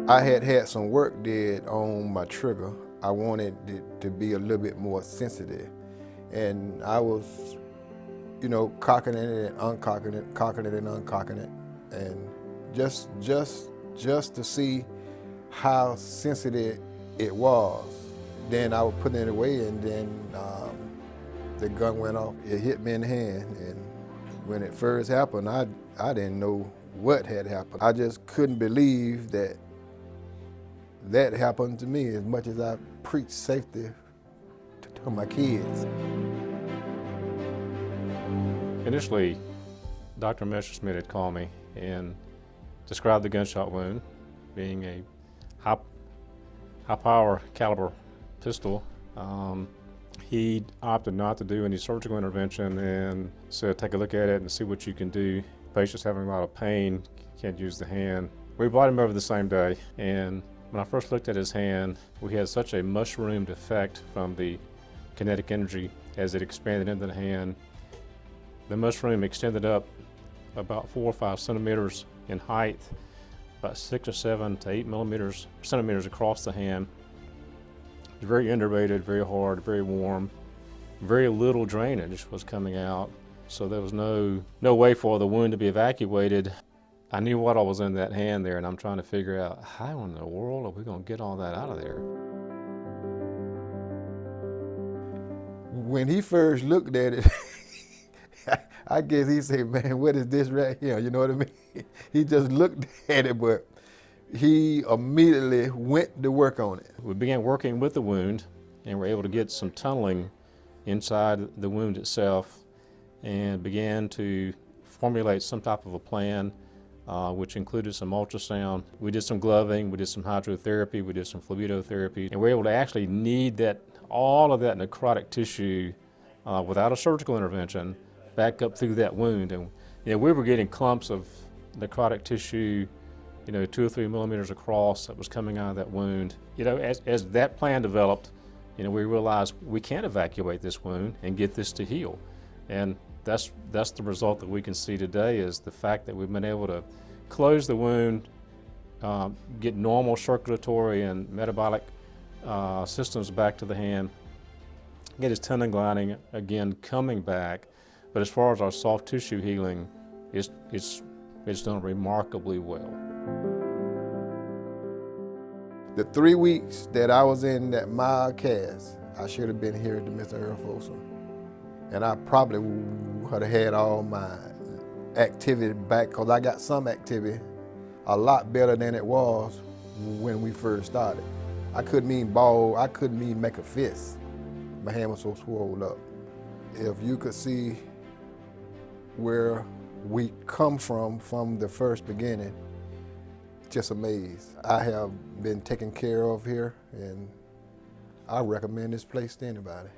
I had had some work did on my trigger. I wanted it to be a little bit more sensitive. And I was, cocking it and uncocking it, cocking it and uncocking it. And just to see how sensitive it was. Then I was putting it away, and then the gun went off. It hit me in the hand, and when it first happened, I didn't know what had happened. I just couldn't believe that happened to me, as much as I preach safety to my kids. Initially, Dr. Messerschmidt had called me and described the gunshot wound being a high power caliber pistol. He opted not to do any surgical intervention and said, take a look at it and see what you can do. Patient's having a lot of pain, can't use the hand. We brought him over the same day, and when I first looked at his hand, we had such a mushroomed effect from the kinetic energy as it expanded into the hand. The mushroom extended up about 4 or 5 centimeters in height, about 6 or 7 to 8 centimeters across the hand. It was very innervated, very hard, very warm. Very little drainage was coming out, so there was no way for the wound to be evacuated. I knew what was in that hand there, and I'm trying to figure out how in the world are we going to get all that out of there. When he first looked at it, I guess he said, man, what is this right here? You know what I mean? He just looked at it, but he immediately went to work on it. We began working with the wound and were able to get some tunneling inside the wound itself and began to formulate some type of a plan, which included some ultrasound. We did some gloving, we did some hydrotherapy, we did some fluidotherapy, and we were able to actually knead all of that necrotic tissue without a surgical intervention back up through that wound. And we were getting clumps of necrotic tissue 2 or 3 millimeters across that was coming out of that wound. As that plan developed, we realized we can't evacuate this wound and get this to heal. And that's the result that we can see today, is the fact that we've been able to close the wound, get normal circulatory and metabolic systems back to the hand, get his tendon gliding again coming back. But as far as our soft tissue healing, it's done remarkably well. The 3 weeks that I was in that mild cast, I should have been here at the Mr. Earl Folsom. And I probably would have had all my activity back, because I got some activity a lot better than it was when we first started. I couldn't even ball, I couldn't even make a fist. My hand was so swollen up. If you could see where we come from the first beginning, just amazed. I have been taken care of here, and I recommend this place to anybody.